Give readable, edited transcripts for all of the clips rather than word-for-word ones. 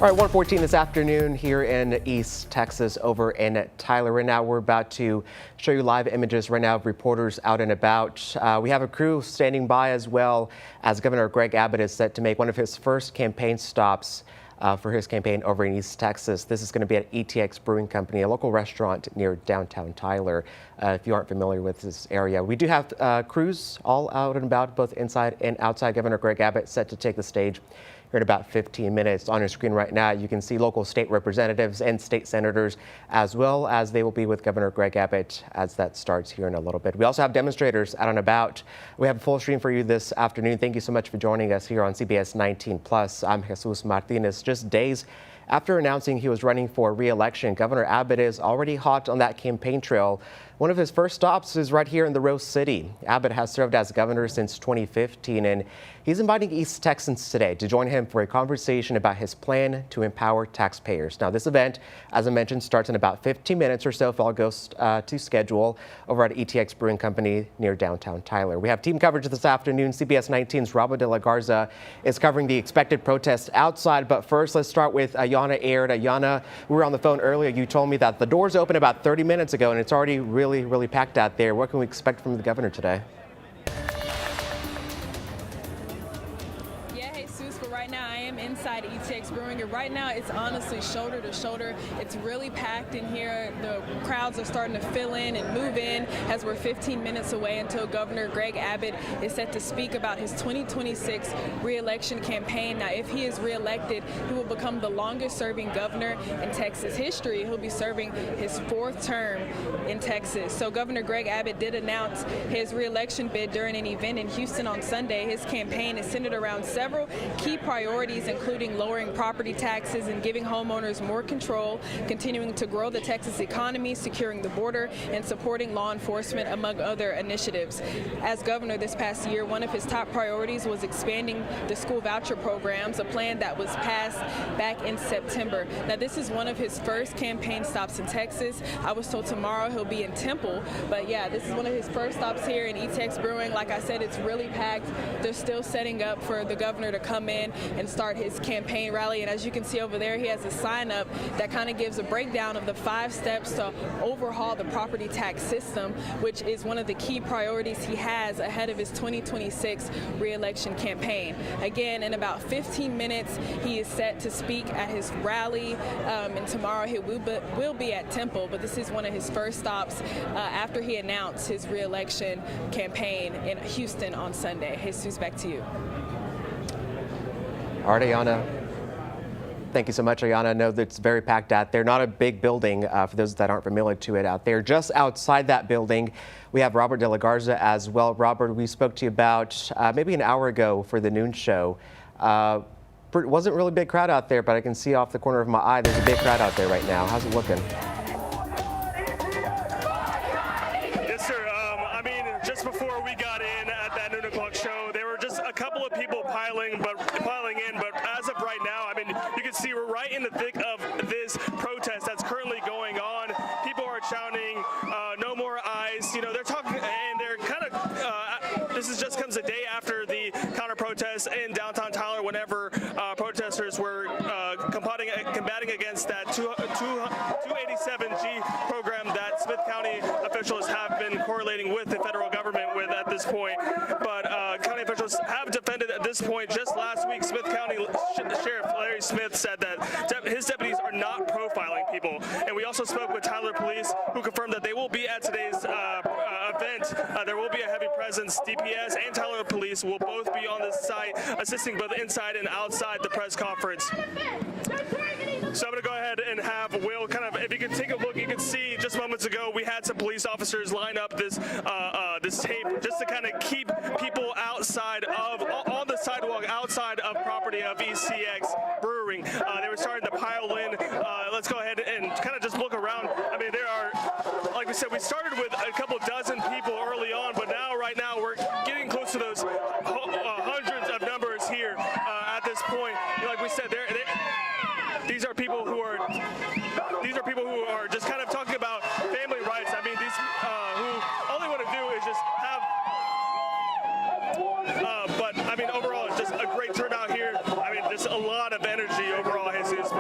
All right, 1:14 this afternoon here in East Texas over in Tyler. Right now, we're about to show you live images right now of reporters out and about. We have a crew standing by as well as Governor Greg Abbott is set to make one of his first campaign stops for his campaign over in East Texas. This is going to be at ETX Brewing Company, a local restaurant near downtown Tyler. If you aren't familiar with this area, we do have crews all out and about, both inside and outside. Governor Greg Abbott set to take the stage here in about 15 minutes. On your screen right now, you can see local state representatives and state senators, as well as they will be with Governor Greg Abbott as that starts here in a little bit. We also have demonstrators out and about. We have a full stream for you this afternoon. Thank you so much for joining us here on CBS 19 Plus. I'm Jesus Martinez. Just days after announcing he was running for re-election, Governor Abbott is already hot on that campaign trail. One of his first stops is right here in the Rose City. Abbott has served as governor since 2015, and he's inviting East Texans today to join him for a conversation about his plan to empower taxpayers. Now, this event, as I mentioned, starts in about 15 minutes or so if all goes to schedule over at ETX Brewing Company near downtown Tyler. We have team coverage this afternoon. CBS 19's Robert de la Garza is covering the expected protest outside. But first, let's start with Ayana Aird. Ayana, we were on the phone earlier. You told me that the doors opened about 30 minutes ago, and it's already really packed out there. What can we expect from the governor today? Right now, I am inside ETX Brewing, and right now it's honestly shoulder to shoulder. It's really packed in here. The crowds are starting to fill in and move in as we're 15 minutes away until Governor Greg Abbott is set to speak about his 2026 re-election campaign. Now, if he is re-elected, he will become the longest-serving governor in Texas history. He'll be serving his fourth term in Texas. So Governor Greg Abbott did announce his re-election bid during an event in Houston on Sunday. His campaign is centered around several key priorities, including lowering property taxes and giving homeowners more control, continuing to grow the Texas economy, securing the border, and supporting law enforcement, among other initiatives. As governor this past year, one of his top priorities was expanding the school voucher programs, a plan that was passed back in September. Now, this is one of his first campaign stops in Texas. I was told tomorrow he'll be in Temple, but yeah, this is one of his first stops here in ETX Brewing. Like I said, it's really packed. They're still setting up for the governor to come in and start his campaign rally. And as you can see over there, he has a sign up that kind of gives a breakdown of the 5 steps to overhaul the property tax system, which is one of the key priorities he has ahead of his 2026 re-election campaign. Again, in about 15 minutes, he is set to speak at his rally, and tomorrow he will be at Temple, but this is one of his first stops after he announced his re-election campaign in Houston on Sunday. Jesus, back to you. All right, Ayana. Thank you so much, Ayana. I know that it's very packed out there. Not a big building for those that aren't familiar to it out there. Just outside that building, we have Robert de la Garza as well. Robert, we spoke to you about maybe an hour ago for the noon show. Wasn't really a big crowd out there, but I can see off the corner of my eye there's a big crowd out there right now. How's it looking? Yes, sir. I mean, just before we got in at that noon o'clock show, there were just a couple of people piling in, but as of right now, I mean, you can see we're right in the thick of this protest that's currently going on. People are shouting, no more ICE. You know, they're talking, and they're kind of, this is just comes a day after the counter protests in downtown Tyler, whenever protesters were combating against that 287G program that Smith County officials have been correlating with the federal government with at this point. But county officials have defended at this point. Just last week, Smith County Sheriff Larry Smith said that his deputies are not profiling people. And we also spoke with Tyler Police, who confirmed that they will be at today's event. There will be a heavy presence. DPS and Tyler Police will both be on the site, assisting both inside and outside the press conference. So I'm going to go ahead and have Will if you can take a look, you can see just moments ago we had some police officers line up this tape just to kind of keep people outside of, on the sidewalk outside of property of ETX Brewing. They were starting to pile in. Let's go ahead and kind of just look around. I mean, there are, like we said, we started with a couple dozen people early on, but right now we're getting close to those hundreds of numbers here at this point. Like we said, these are people who are just kind of talking about family rights. I mean, these who only want to do is just have. But I mean, overall, it's just a great turnout here. I mean, just a lot of energy overall, Jesus.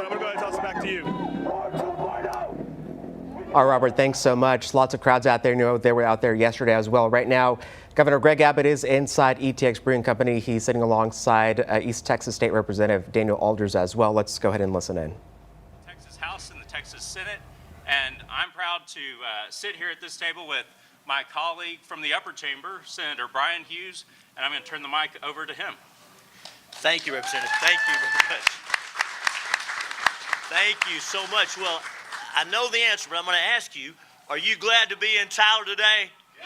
All right, Robert, thanks so much. Lots of crowds out there. You know, they were out there yesterday as well. Right now, Governor Greg Abbott is inside ETX Brewing Company. He's sitting alongside East Texas State Representative Daniel Alders as well. Let's go ahead and listen in. Texas House and the Texas Senate, and I'm proud to sit here at this table with my colleague from the upper chamber, Senator Brian Hughes, and I'm going to turn the mic over to him. Thank you, Representative. Thank you very much. Thank you so much. Well, I know the answer, but I'm going to ask you, are you glad to be in Tyler today? Yeah.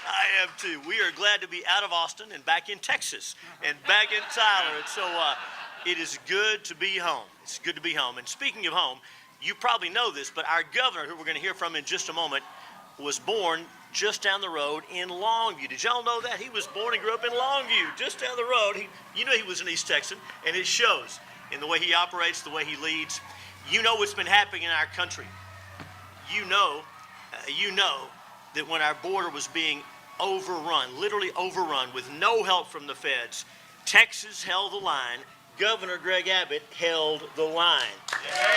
I am too. We are glad to be out of Austin and back in Texas and back in Tyler. And so it is good to be home. It's good to be home. And speaking of home, you probably know this, but our governor, who we're going to hear from in just a moment, was born just down the road in Longview. Did y'all know that? He was born and grew up in Longview, just down the road. You know he was an East Texan, and it shows in the way he operates, the way he leads. You know what's been happening in our country. You know that when our border was being overrun, literally overrun, with no help from the feds, Texas held the line. Governor Greg Abbott held the line. Yeah.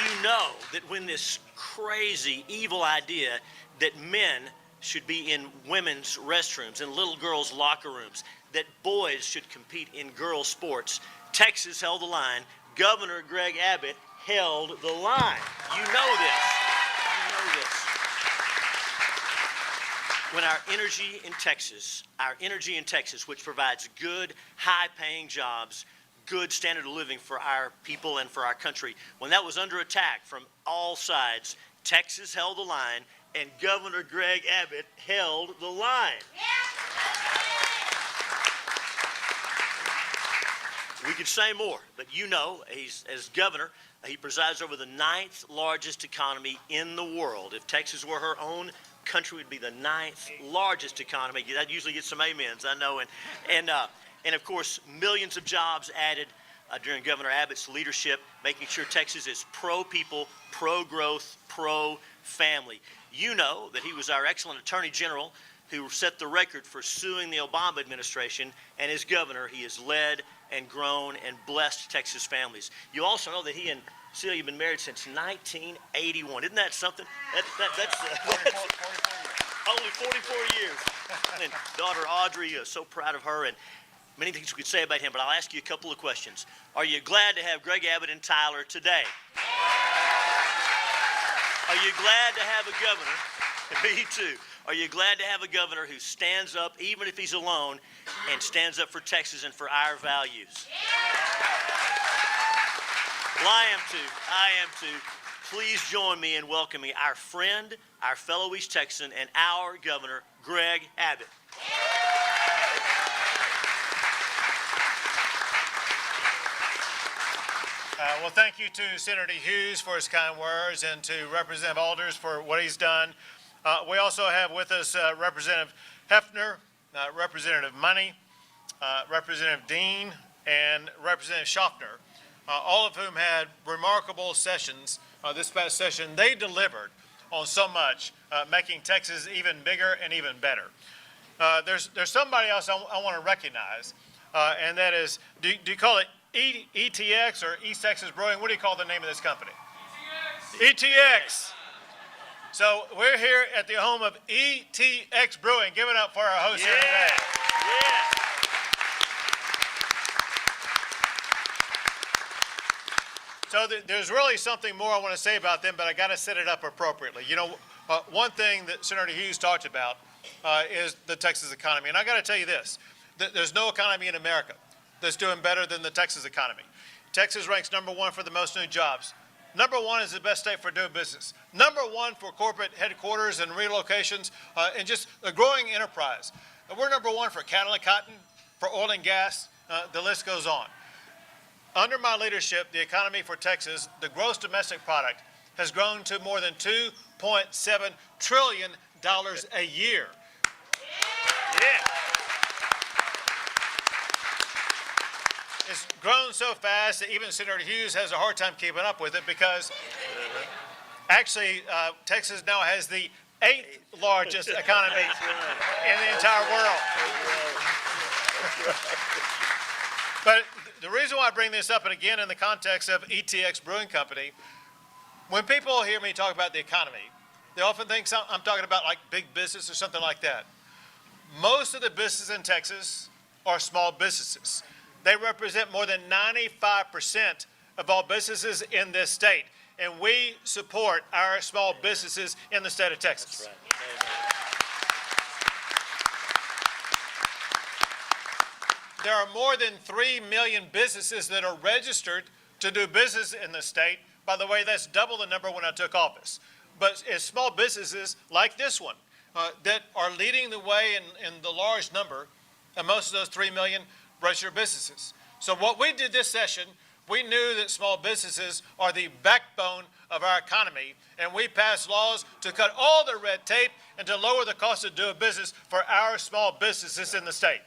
You know that when this crazy, evil idea that men should be in women's restrooms and little girls' locker rooms, that boys should compete in girls' sports, Texas held the line. Governor Greg Abbott held the line. You know this. You know this. When our energy in Texas, which provides good, high-paying jobs, good standard of living for our people and for our country, when that was under attack from all sides, Texas held the line, and Governor Greg Abbott held the line. We could say more, but you know, as governor, he presides over the 9th largest economy in the world. If Texas were her own country, it would be the 9th largest economy. That usually gets some amens, I know. And of course, millions of jobs added during Governor Abbott's leadership, making sure Texas is pro-people, pro-growth, pro-family. You know that he was our excellent Attorney General who set the record for suing the Obama administration, and as governor, he has led and grown and blessed Texas families. You also know that he and Celia have been married since 1981. Isn't that something? That's only 44 years. And daughter Audrey, so proud of her, and many things we could say about him, but I'll ask you a couple of questions. Are you glad to have Greg Abbott in Tyler today? Are you glad to have a governor? Me too. Are you glad to have a governor who stands up, even if he's alone, and stands up for Texas and for our values? Well, I am too. Please join me in welcoming our friend, our fellow East Texan, and our governor, Greg Abbott. Well, thank you to Senator Hughes for his kind words and to Representative Alders for what he's done. We also have with us Representative Hefner, Representative Money, Representative Dean, and Representative Schaffner, all of whom had remarkable sessions this past session. They delivered on so much, making Texas even bigger and even better. There's somebody else I want to recognize, and that is, do you call it ETX or East Texas Brewing? What do you call the name of this company? ETX. So we're here at the home of ETX Brewing. Give it up for our host here today. So there's really something more I want to say about them, but I got to set it up appropriately. You know, one thing that Senator Hughes talked about is the Texas economy. And I got to tell you this, there's no economy in America that's doing better than the Texas economy. Texas ranks #1 for the most new jobs. #1 is the best state for doing business. #1 for corporate headquarters and relocations and just a growing enterprise. We're #1 for cattle and cotton, for oil and gas. The list goes on. Under my leadership, the economy for Texas, the gross domestic product, has grown to more than $2.7 trillion a year. It's grown so fast that even Senator Hughes has a hard time keeping up with it because actually Texas now has the 8th largest economy in the entire world. But the reason why I bring this up, and again in the context of ETX Brewing Company, when people hear me talk about the economy, they often think I'm talking about like big business or something like that. Most of the businesses in Texas are small businesses. They represent more than 95% of all businesses in this state, and we support our small businesses in the state of Texas. That's right. There are more than 3 million businesses that are registered to do business in the state. By the way, that's double the number when I took office. But it's small businesses like this one that are leading the way in the large number, and most of those 3 million registered businesses. So what we did this session, we knew that small businesses are the backbone of our economy, and we passed laws to cut all the red tape and to lower the cost of doing business for our small businesses in the state.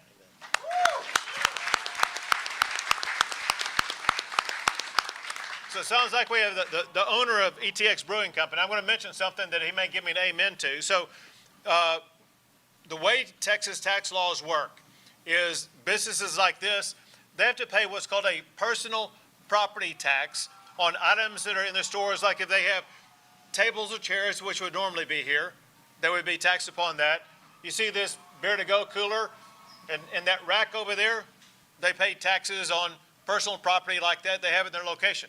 So it sounds like we have the owner of ETX Brewing Company. I'm going to mention something that he may give me an amen to. So the way Texas tax laws work is businesses like this, they have to pay what's called a personal property tax on items that are in their stores. Like if they have tables or chairs, which would normally be here, they would be taxed upon that. You see this beer-to-go cooler and that rack over there, they pay taxes on personal property like that. They have it in their location.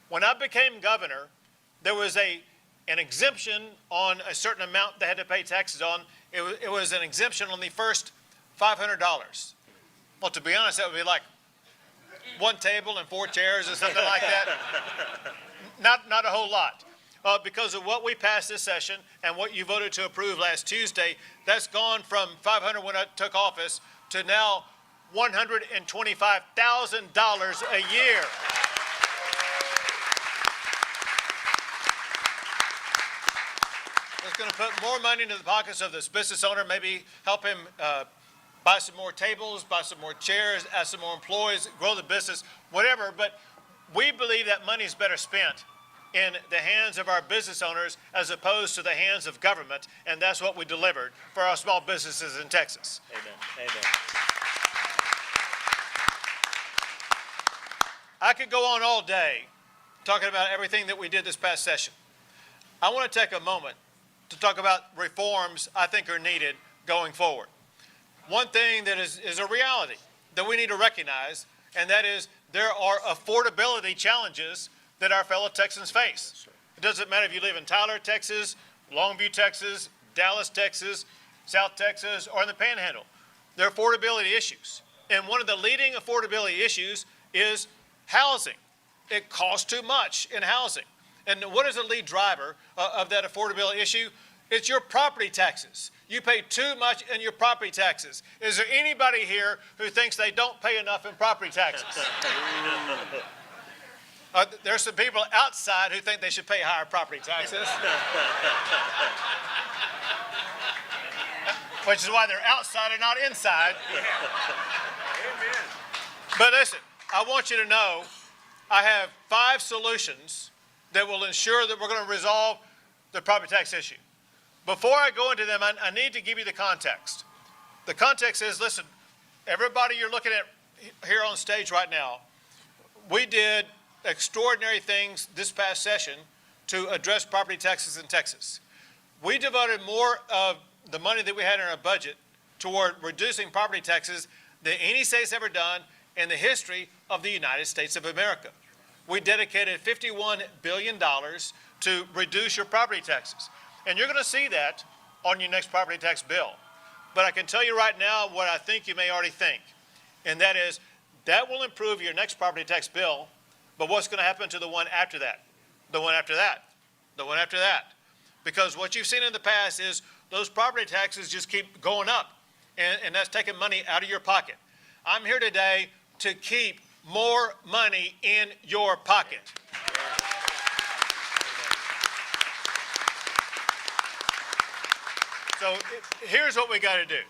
When I became governor, there was an exemption on a certain amount they had to pay taxes on. It was an exemption on the first $500. Well, to be honest, that would be like one table and 4 chairs or something like that. Not a whole lot. Because of what we passed this session and what you voted to approve last Tuesday, that's gone from $500 when I took office to now $125,000 a year. It's going to put more money into the pockets of this business owner, maybe help him buy some more tables, buy some more chairs, add some more employees, grow the business, whatever. But we believe that money is better spent in the hands of our business owners as opposed to the hands of government, and that's what we delivered for our small businesses in Texas. Amen. Amen. I could go on all day talking about everything that we did this past session. I want to take a moment to talk about reforms I think are needed going forward. One thing that is a reality that we need to recognize, and that is there are affordability challenges that our fellow Texans face. It doesn't matter if you live in Tyler, Texas, Longview, Texas, Dallas, Texas, South Texas, or in the Panhandle. There are affordability issues. And one of the leading affordability issues is housing. It costs too much in housing. And what is the lead driver of that affordability issue? It's your property taxes. You pay too much in your property taxes. Is there anybody here who thinks they don't pay enough in property taxes? There's some people outside who think they should pay higher property taxes. Which is why they're outside and not inside. But listen, I want you to know I have 5 solutions that will ensure that we're going to resolve the property tax issue. Before I go into them, I need to give you the context. The context is, listen, everybody you're looking at here on stage right now, we did extraordinary things this past session to address property taxes in Texas. We devoted more of the money that we had in our budget toward reducing property taxes than any state's ever done in the history of the United States of America. We dedicated $51 billion to reduce your property taxes. And you're going to see that on your next property tax bill. But I can tell you right now what I think you may already think, and that is that will improve your next property tax bill, but what's going to happen to the one after that, the one after that, the one after that? Because what you've seen in the past is those property taxes just keep going up, and that's taking money out of your pocket. I'm here today to keep more money in your pocket. So here's what we got to do.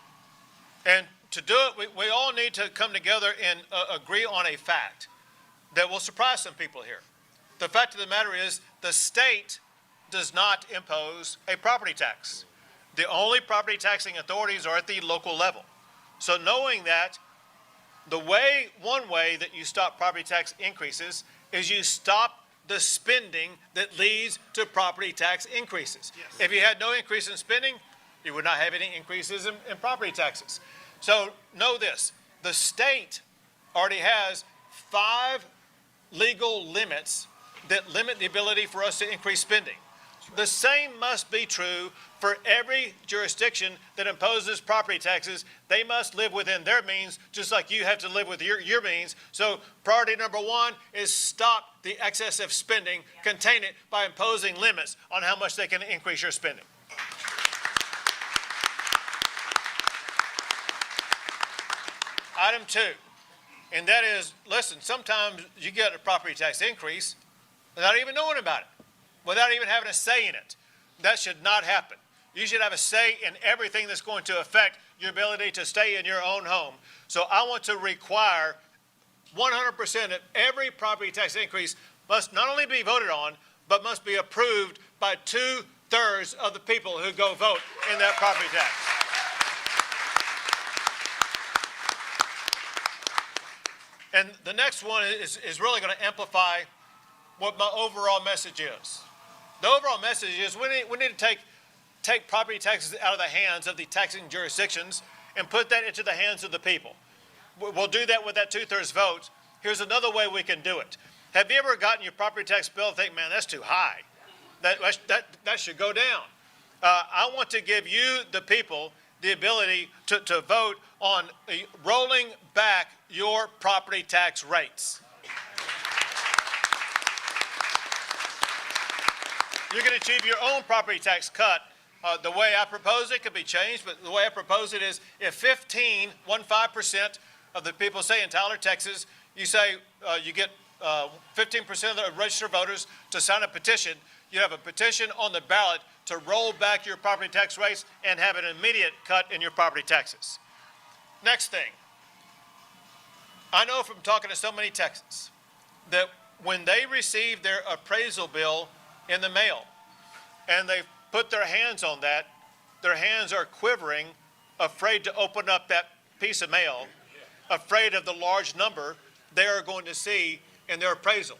And to do it, we all need to come together and agree on a fact that will surprise some people here. The fact of the matter is the state does not impose a property tax. The only property taxing authorities are at the local level. So knowing that, One way that you stop property tax increases is you stop the spending that leads to property tax increases. Yes. If you had no increase in spending, you would not have any increases in property taxes. So know this, the state already has 5 legal limits that limit the ability for us to increase spending. The same must be true for every jurisdiction that imposes property taxes. They must live within their means, just like you have to live with your means. So priority number 1 is stop the excessive spending, contain it by imposing limits on how much they can increase your spending. Item 2, and that is, listen, sometimes you get a property tax increase without even knowing about it, without even having a say in it. That should not happen. You should have a say in everything that's going to affect your ability to stay in your own home. So I want to require 100% of every property tax increase must not only be voted on, but must be approved by 2/3 of the people who go vote in that property tax. And the next one is really going to amplify what my overall message is. The overall message is we need to take property taxes out of the hands of the taxing jurisdictions and put that into the hands of the people. We'll do that with that 2/3 vote. Here's another way we can do it. Have you ever gotten your property tax bill and think, man, that's too high? That should go down. I want to give you, the people, the ability to vote on rolling back your property tax rates. You can achieve your own property tax cut. The way I propose it could be changed, but the way I propose it is if 15% of the people, say in Tyler, Texas, you say you get 15% of the registered voters to sign a petition, you have a petition on the ballot to roll back your property tax rates and have an immediate cut in your property taxes. Next thing, I know from talking to so many Texans that when they receive their appraisal bill in the mail and they put their hands on that, their hands are quivering, afraid to open up that piece of mail, afraid of the large number they are going to see in their appraisal.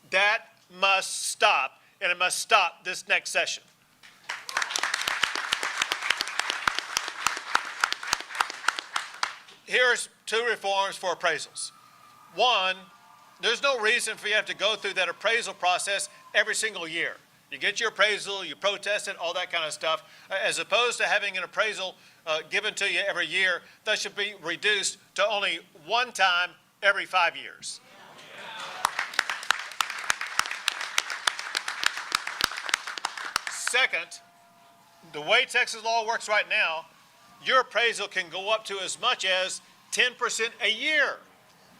That must stop, and it must stop this next session. Here's 2 reforms for appraisals. 1, there's no reason for you to have to go through that appraisal process every single year. You get your appraisal, you protest it, all that kind of stuff. As opposed to having an appraisal given to you every year, that should be reduced to only 1 time every 5 years. Second, the way Texas law works right now, your appraisal can go up to as much as 10% a year.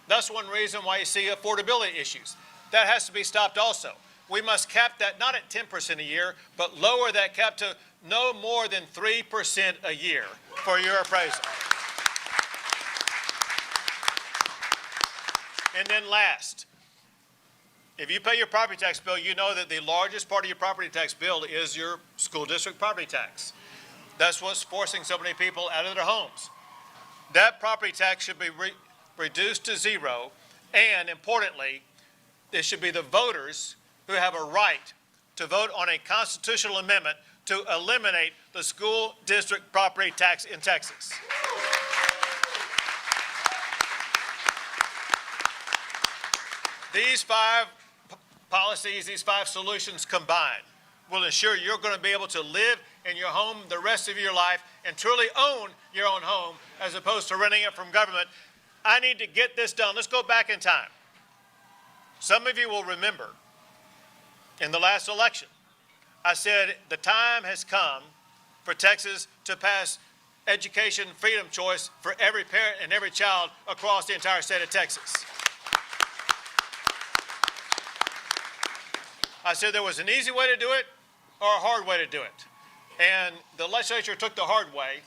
That's one reason why you see affordability issues. That has to be stopped also. We must cap that not at 10% a year, but lower that cap to no more than 3% a year for your appraisal. And then last, if you pay your property tax bill, you know that the largest part of your property tax bill is your school district property tax. That's what's forcing so many people out of their homes. That property tax should be reduced to 0, and importantly, it should be the voters who have a right to vote on a constitutional amendment to eliminate the school district property tax in Texas. These 5 policies, these 5 solutions combined will ensure you're going to be able to live in your home the rest of your life and truly own your own home as opposed to renting it from government. I need to get this done. Let's go back in time. Some of you will remember in the last election, I said the time has come for Texas to pass education freedom choice for every parent and every child across the entire state of Texas. I said there was an easy way to do it or a hard way to do it. And the legislature took the hard way,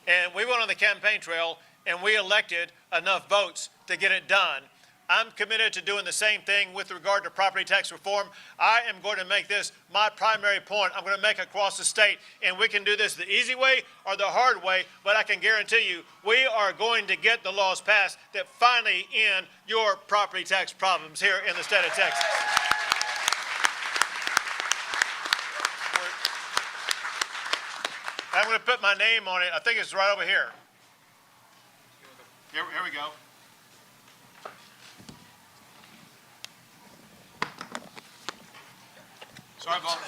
and we went on the campaign trail and we elected enough votes to get it done. I'm committed to doing the same thing with regard to property tax reform. I am going to make this my primary point. I'm going to make it across the state, and we can do this the easy way or the hard way, but I can guarantee you we are going to get the laws passed that finally end your property tax problems here in the state of Texas. I'm going to put my name on it. I think it's right over here. Here we go. Sorry about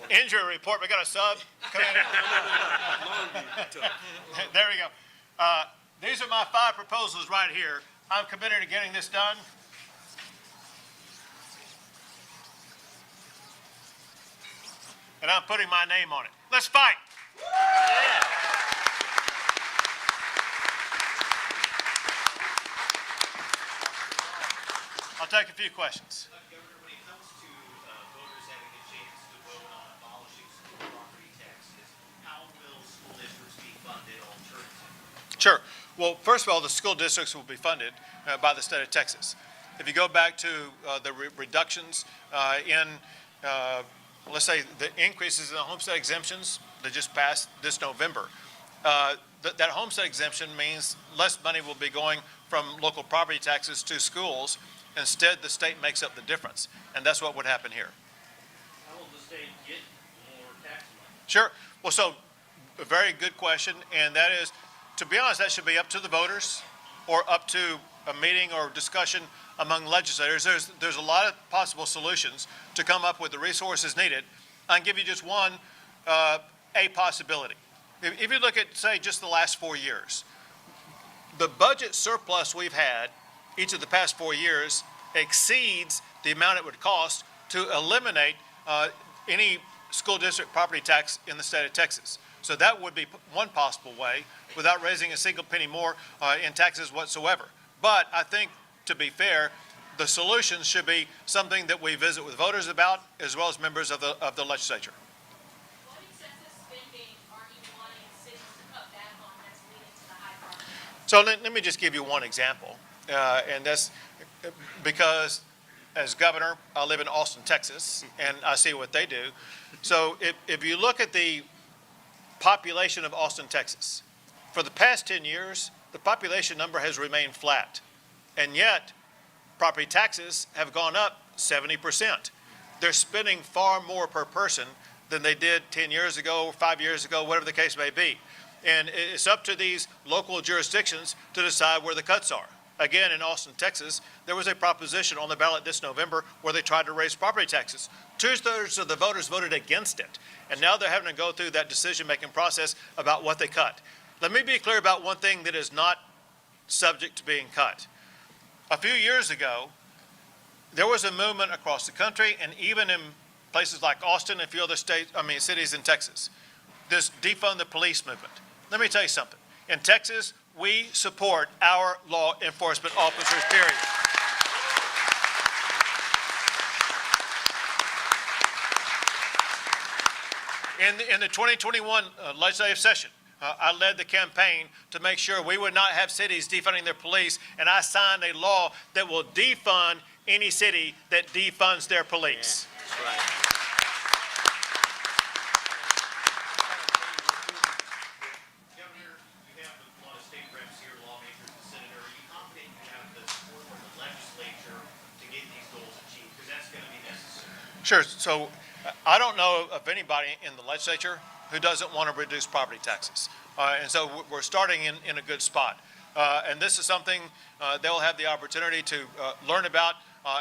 injury report. We got a sub. Come in. There we go. These are my 5 proposals right here. I'm committed to getting this done. And I'm putting my name on it. Let's fight. Yeah. I'll take a few questions. Governor, when it comes to voters having a chance to vote on abolishing school property taxes, how will school districts be funded alternatively? Sure. Well, first of all, the school districts will be funded by the state of Texas. If you go back to the reductions in, let's say, the increases in the homestead exemptions that just passed this November, that homestead exemption means less money will be going from local property taxes to schools. Instead, the state makes up the difference, and that's what would happen here. How will the state get more tax money? Sure. Well, so a very good question, and that is, to be honest, that should be up to the voters or up to a meeting or discussion among legislators. There's a lot of possible solutions to come up with the resources needed. I'll give you just one, a possibility. If you look at, say, just the last 4 years, the budget surplus we've had each of the past 4 years exceeds the amount it would cost to eliminate any school district property tax in the state of Texas. So that would be one possible way without raising a single penny more in taxes whatsoever. But I think, to be fair, the solutions should be something that we visit with voters about as well as members of the legislature. What excessive spending are you wanting cities to cut back on that's leading to the high property tax? So let me just give you one example. And that's because as governor, I live in Austin, Texas, and I see what they do. So if you look at the population of Austin, Texas, for the past 10 years, the population number has remained flat. And yet, property taxes have gone up 70%. They're spending far more per person than they did 10 years ago, or 5 years ago, whatever the case may be. And it's up to these local jurisdictions to decide where the cuts are. Again, in Austin, Texas, there was a proposition on the ballot this November where they tried to raise property taxes. 2/3 of the voters voted against it. And now they're having to go through that decision-making process about what they cut. Let me be clear about one thing that is not subject to being cut. A few years ago, there was a movement across the country and even in places like Austin and a few other cities in Texas, this defund the police movement. Let me tell you something. In Texas, we support our law enforcement officers, period. In the 2021 legislative session, I led the campaign to make sure we would not have cities defunding their police, and I signed a law that will defund any city that defunds their police. Yeah, that's right. Governor, you have a lot of state reps here, lawmakers, and senators. Are you confident you have the support of the legislature to get these goals achieved? Because that's going to be necessary. Sure. So I don't know of anybody in the legislature who doesn't want to reduce property taxes. And so we're starting in a good spot. And this is something they'll have the opportunity to learn about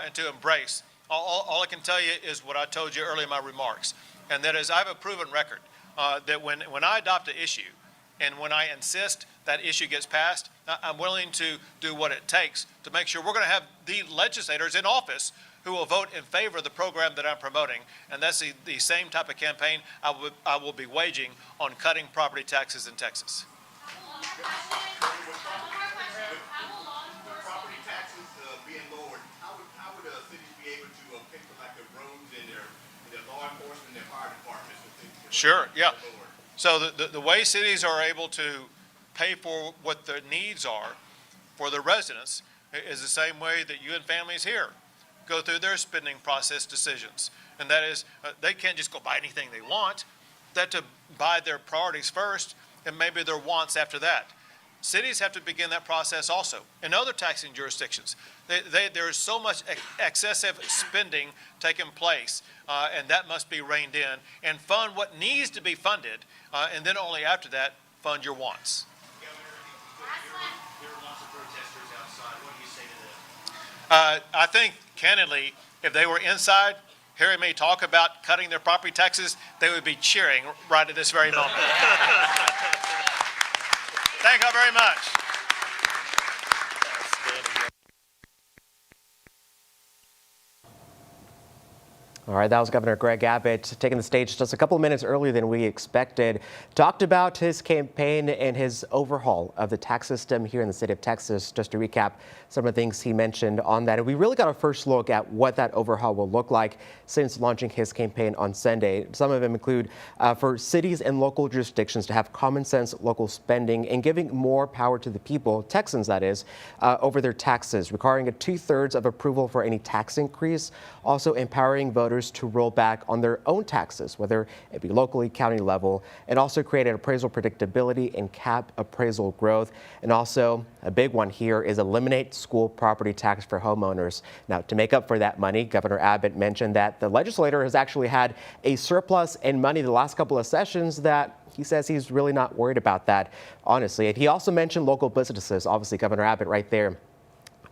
and to embrace. All I can tell you is what I told you earlier in my remarks, and that is I have a proven record that when I adopt an issue and when I insist that issue gets passed, I'm willing to do what it takes to make sure we're going to have the legislators in office who will vote in favor of the program that I'm promoting. And that's the same type of campaign I will be waging on cutting property taxes in Texas. Property taxes being lowered, how would cities be able to pay for like their roads and their law enforcement and their fire departments? Sure, yeah. So the way cities are able to pay for what their needs are for the residents is the same way that you and families here go through their spending process decisions. And that is, they can't just go buy anything they want. They have to buy their priorities first and maybe their wants after that. Cities have to begin that process also. In other taxing jurisdictions, there is so much excessive spending taking place, and that must be reined in and fund what needs to be funded, and then only after that, fund your wants. There are lots of protesters outside. What do you say to them? I think, candidly, if they were inside, hearing me talk about cutting their property taxes, they would be cheering right at this very moment. Thank you very much. All right, that was Governor Greg Abbott taking the stage just a couple of minutes earlier than we expected. Talked about his campaign and his overhaul of the tax system here in the state of Texas. Just to recap some of the things he mentioned on that. And we really got a first look at what that overhaul will look like since launching his campaign on Sunday. Some of them include for cities and local jurisdictions to have common sense local spending and giving more power to the people, Texans that is, over their taxes, requiring a 2/3 of approval for any tax increase, also empowering voters to roll back on their own taxes, whether it be locally, county level, and also created appraisal predictability and cap appraisal growth. And also a big one here is eliminate school property tax for homeowners. Now, to make up for that money, Governor Abbott mentioned that the legislature has actually had a surplus in money the last couple of sessions that he says he's really not worried about that, honestly. And he also mentioned local businesses. Obviously, Governor Abbott right there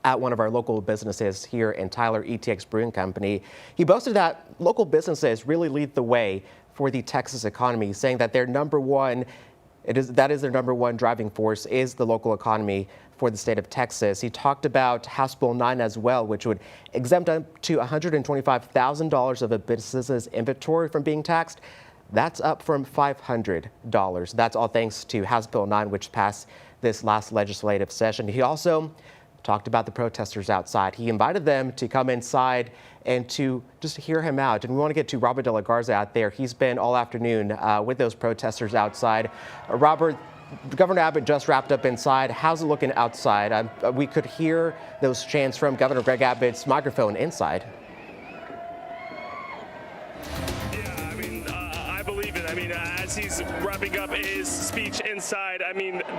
at one of our local businesses here in Tyler, ETX Brewing Company. He boasted that local businesses really lead the way for the Texas economy, saying that their number one, that is their number one driving force is the local economy for the state of Texas. He talked about House Bill 9 as well, which would exempt up to $125,000 of a business's inventory from being taxed. That's up from $500. That's all thanks to House Bill 9, which passed this last legislative session. He also talked about the protesters outside. He invited them to come inside and to just hear him out. And we want to get to Robert De La Garza out there. He's been all afternoon with those protesters outside. Robert, Governor Abbott just wrapped up inside. How's it looking outside? We could hear those chants from Governor Greg Abbott's microphone inside. As he's wrapping up his speech inside,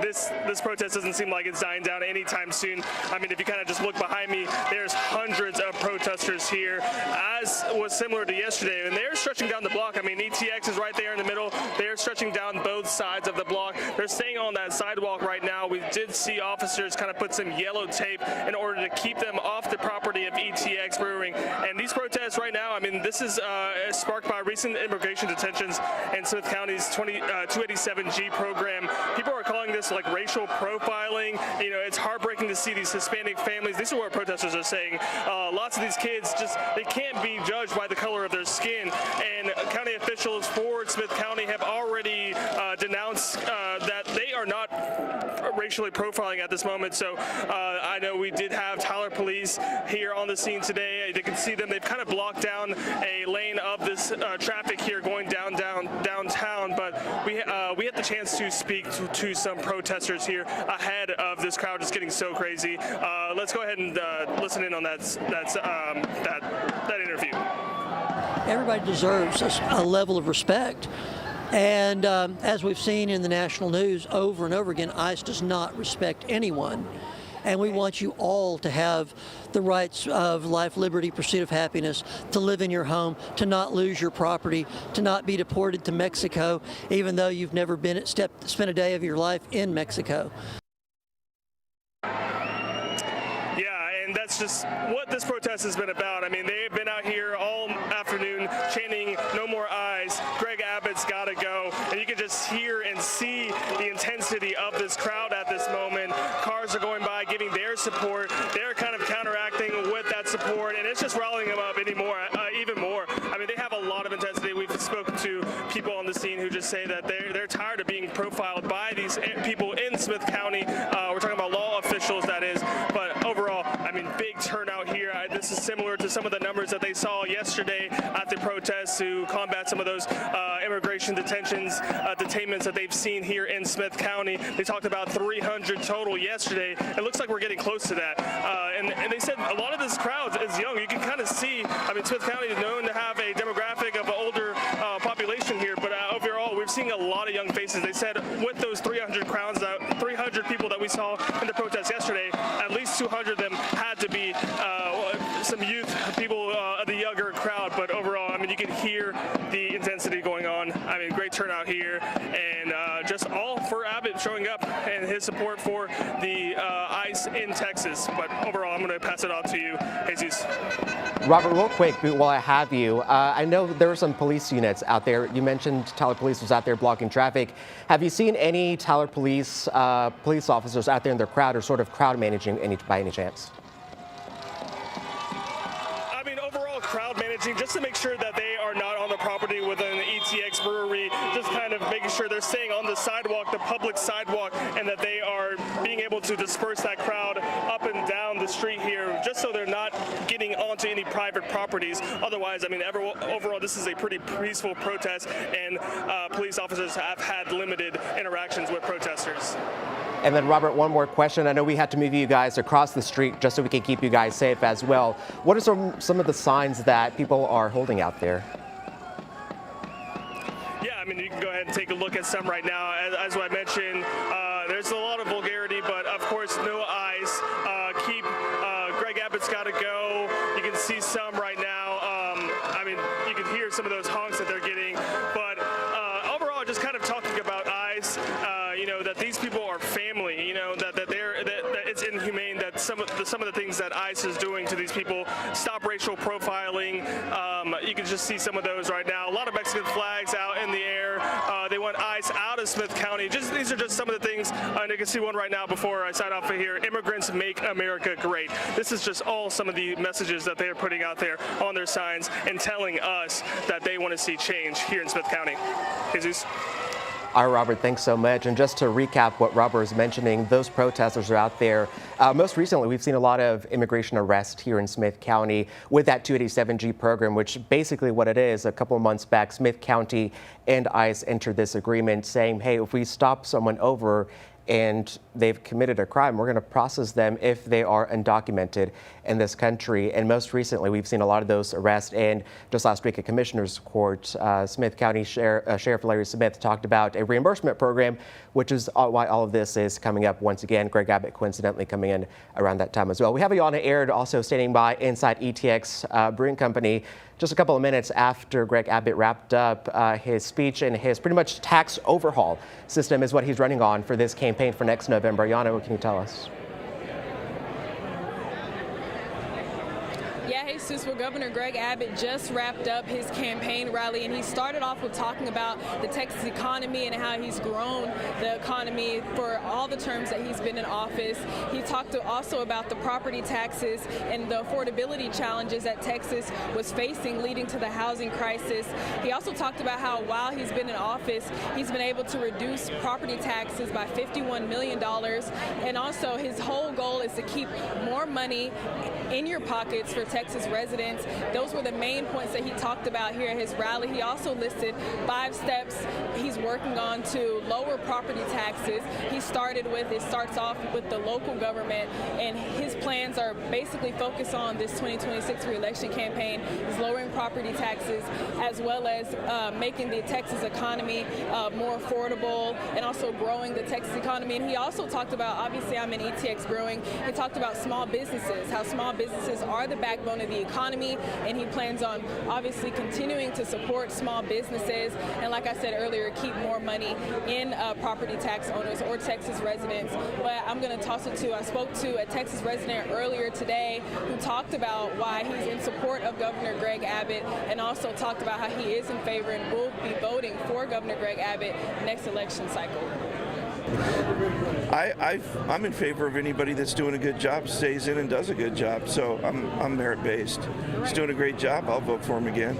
this protest doesn't seem like it's dying down anytime soon. If you kind of just look behind me, there's hundreds of protesters here, as was similar to yesterday, and they're stretching down the block. ETX is right there in the middle. They're stretching down both sides of the block. They're staying on that sidewalk right now. We did see officers kind of put some yellow tape in order to keep them off the property of ETX Brewing. And these protests right now, this is sparked by recent immigration detentions in Smith County's 287G program. People are calling this like racial profiling. It's heartbreaking to see these Hispanic families. These are what protesters are saying. Lots of these kids they can't be judged by the color of their skin. And county officials for Smith County have already denounced that they are not racially profiling at this moment. So I know we did have Tyler police here on the scene today. You can see them. They've kind of blocked down a lane of this traffic here going downtown. But we had the chance to speak to some protesters here ahead of this crowd just getting so crazy. Let's go ahead and listen in on that interview. Everybody deserves a level of respect. And as we've seen in the national news over and over again, ICE does not respect anyone. And we want you all to have the rights of life, liberty, pursuit of happiness, to live in your home, to not lose your property, to not be deported to Mexico, even though you've never spent a day of your life in Mexico. And that's just what this protest has been about. They've been out here all afternoon chanting "No more eyes." Greg Abbott's got to go. And you can just hear and see the intensity of this crowd at this moment. Cars are going by giving their support. They're kind of counteracting with that support, and it's just rallying them up even more. They have a lot of intensity. We've spoken to people on the scene who just say that they're tired of being profiled by these people in Smith County. We're talking about law officials, that is. But overall, big turnout here. This is similar to some of the numbers that they saw yesterday at the protest. protest to combat some of those immigration detainments that they've seen here in Smith County. They talked about 300 total yesterday. It looks like we're getting close to that. And they said a lot of this crowd is young. You can kind of see, I mean, Smith County is known to have a demographic of an older population here, but overall, we're seeing a lot of young faces. They said with those 300 people that we saw in the protest yesterday, at least 200 of them had to be some youth people, the younger crowd. But overall, I mean, you can hear the intensity going on. I mean, great turnout here, and just all for Abbott showing up and his support for the ICE in Texas. But overall, I'm going to pass it on to you, Jesus. Robert, real quick, while I have you, I know there were some police units out there. You mentioned Tyler Police was out there blocking traffic. Have you seen any Tyler Police police officers out there in their crowd or sort of crowd managing by any chance? I mean, overall crowd managing just to make sure that they are not on the property within the ETX brewery, just kind of making sure they're staying on the sidewalk, the public sidewalk, and that they are being able to disperse that crowd up and down the street here, just so they're not getting onto any private properties. Otherwise, I mean, overall, this is a pretty peaceful protest, and police officers have had limited interactions with protesters. And then, Robert, one more question. I know we had to move you guys across the street just so we can keep you guys safe as well. What are some of the signs that people are holding out there? Yeah, I mean, you can go ahead and take a look at some right now. As I mentioned, there's a lot of vulgarity, but of course, no ICE. Greg Abbott's got to go. You can see some right now. I mean, you can hear some of those honks that they're getting. But overall, just kind of talking about ICE, you know, that these people are family, you know, that it's inhumane that some of the things that ICE is doing to these people. Stop racial profiling. You can just see some of those right now. A lot of Mexican flags out in the air. They want ICE out of Smith County. These are just some of the things. And you can see one right now before I sign off here. Immigrants make America great. This is just all some of the messages that they are putting out there on their signs and telling us that they want to see change here in Smith County. Jesus. All right, Robert, thanks so much. And just to recap what Robert was mentioning, those protesters are out there. Most recently, we've seen a lot of immigration arrests here in Smith County with that 287G program, which basically what it is, a couple of months back, Smith County and ICE entered this agreement saying, hey, if we stop someone over and they've committed a crime, we're going to process them if they are undocumented in this country. And most recently, we've seen a lot of those arrests. And just last week at Commissioner's Court, Smith County Sheriff Larry Smith talked about a reimbursement program, which is why all of this is coming up once again. Greg Abbott coincidentally coming in around that time as well. We have you on the air also standing by inside ETX Brewing Company. Just a couple of minutes after Greg Abbott wrapped up his speech, and his pretty much tax overhaul system is what he's running on for this campaign for next November. Yana, what can you tell us? Yeah, Jesus, well, Governor Greg Abbott just wrapped up his campaign rally, and he started off with talking about the Texas economy and how he's grown the economy for all the terms that he's been in office. He talked also about the property taxes and the affordability challenges that Texas was facing leading to the housing crisis. He also talked about how while he's been in office, he's been able to reduce property taxes by $51 million. And also his whole goal is to keep more money in your pockets for Texas residents. Those were the main points that he talked about here at his rally. He also listed 5 steps he's working on to lower property taxes. It starts off with the local government, and his plans are basically focused on this 2026 re-election campaign, is lowering property taxes as well as making the Texas economy more affordable and also growing the Texas economy. And he also talked about, obviously I'm in ETX Brewing, he talked about small businesses, how small businesses are the backbone of the economy, and he plans on obviously continuing to support small businesses and, like I said earlier, keep more money in property tax owners or Texas residents. But I'm going to toss it to, I spoke to a Texas resident earlier today who talked about why he's in support of Governor Greg Abbott and also talked about how he is in favor and will be voting for Governor Greg Abbott next election cycle. I'm in favor of anybody that's doing a good job, stays in and does a good job. So I'm merit-based. He's doing a great job. I'll vote for him again.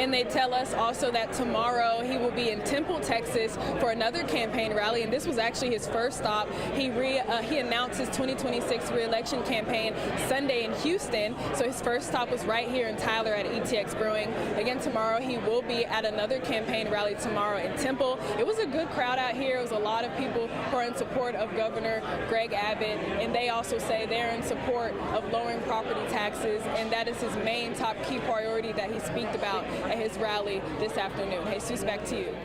And they tell us also that tomorrow he will be in Temple, Texas for another campaign rally, and this was actually his first stop. He announced his 2026 re-election campaign Sunday in Houston, so his first stop was right here in Tyler at ETX Brewing. Again, tomorrow he will be at another campaign rally tomorrow in Temple. It was a good crowd out here. It was a lot of people who are in support of Governor Greg Abbott, and they also say they're in support of lowering property taxes, and that is his main top key priority that he speaks about at his rally this afternoon. Jesus, back to you.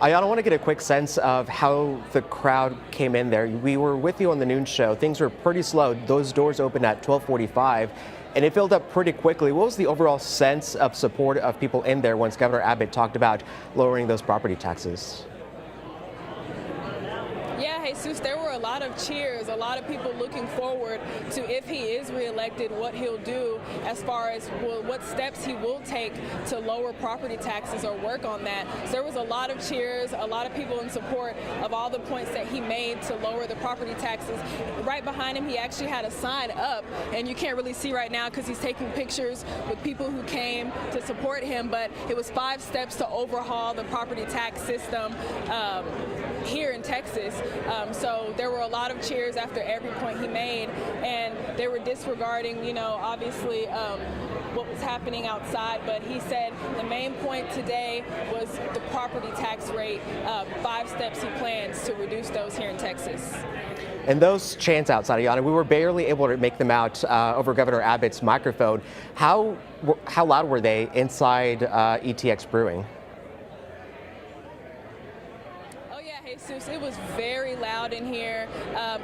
Ayanna, I want to get a quick sense of how the crowd came in there. We were with you on the noon show. Things were pretty slow. Those doors opened at 12:45, and it filled up pretty quickly. What was the overall sense of support of people in there once Governor Abbott talked about lowering those property taxes? Yeah, Jesus, there were a lot of cheers, a lot of people looking forward to, if he is reelected, what he'll do as far as what steps he will take to lower property taxes or work on that. So there was a lot of cheers, a lot of people in support of all the points that he made to lower the property taxes. Right behind him, he actually had a sign up, and you can't really see right now because he's taking pictures with people who came to support him, but it was 5 steps to overhaul the property tax system here in Texas. So there were a lot of cheers after every point he made, and they were disregarding, obviously what was happening outside. But he said the main point today was the property tax rate, 5 steps he plans to reduce those here in Texas. And those chants outside, Ayanna, we were barely able to make them out over Governor Abbott's microphone. How loud were they inside ETX Brewing? Jesus, it was very loud in here.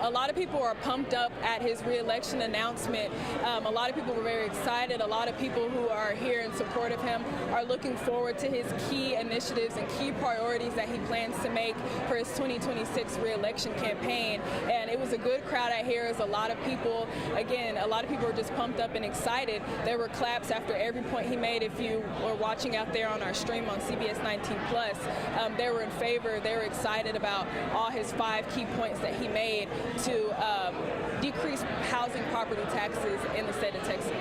A lot of people are pumped up at his re-election announcement. A lot of people were very excited. A lot of people who are here in support of him are looking forward to his key initiatives and key priorities that he plans to make for his 2026 re-election campaign. And it was a good crowd out here. There's a lot of people. Again, a lot of people were just pumped up and excited. There were claps after every point he made. If you were watching out there on our stream on CBS 19 Plus, they were in favor. They were excited about all his 5 key points that he made to decrease housing property taxes in the state of Texas.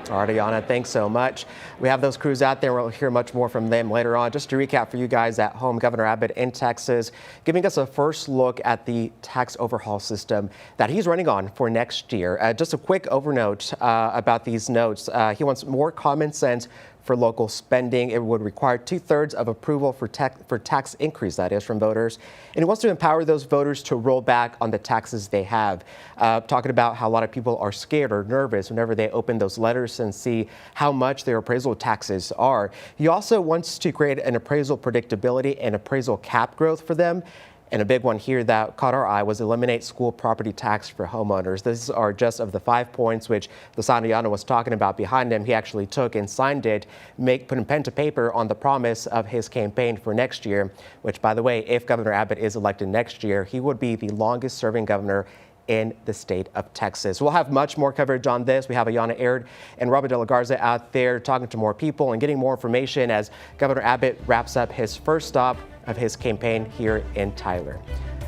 All right, Ayanna, thanks so much. We have those crews out there. We'll hear much more from them later on. Just to recap for you guys at home, Governor Abbott in Texas giving us a first look at the tax overhaul system that he's running on for next year. Just a quick overnote about these notes. He wants more common sense for local spending. It would require 2/3 of approval for tax increase, that is, from voters. And he wants to empower those voters to roll back on the taxes they have. Talking about how a lot of people are scared or nervous whenever they open those letters and see how much their appraisal taxes are. He also wants to create an appraisal predictability and appraisal cap growth for them. And a big one here that caught our eye was eliminate school property tax for homeowners. These are just of the 5 points which the Ayanna was talking about behind him. He actually took and signed it, putting pen to paper on the promise of his campaign for next year, which, by the way, if Governor Abbott is elected next year, he would be the longest serving governor in the state of Texas. We'll have much more coverage on this. We have Ayanna Aird and Robert De La Garza out there talking to more people and getting more information as Governor Abbott wraps up his first stop of his campaign here in Tyler.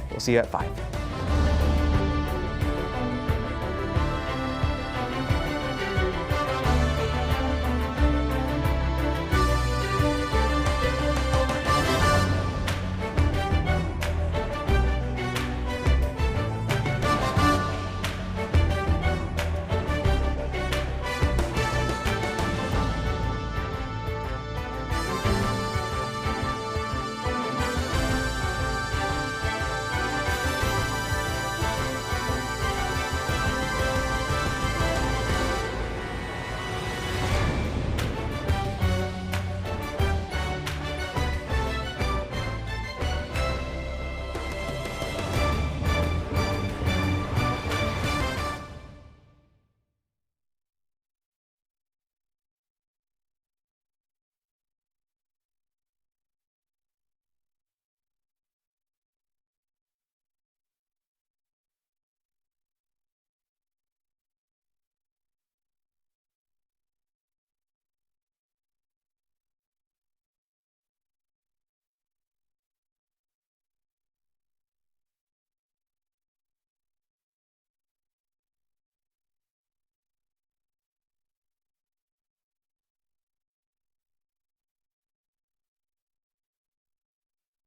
We'll see you at 5.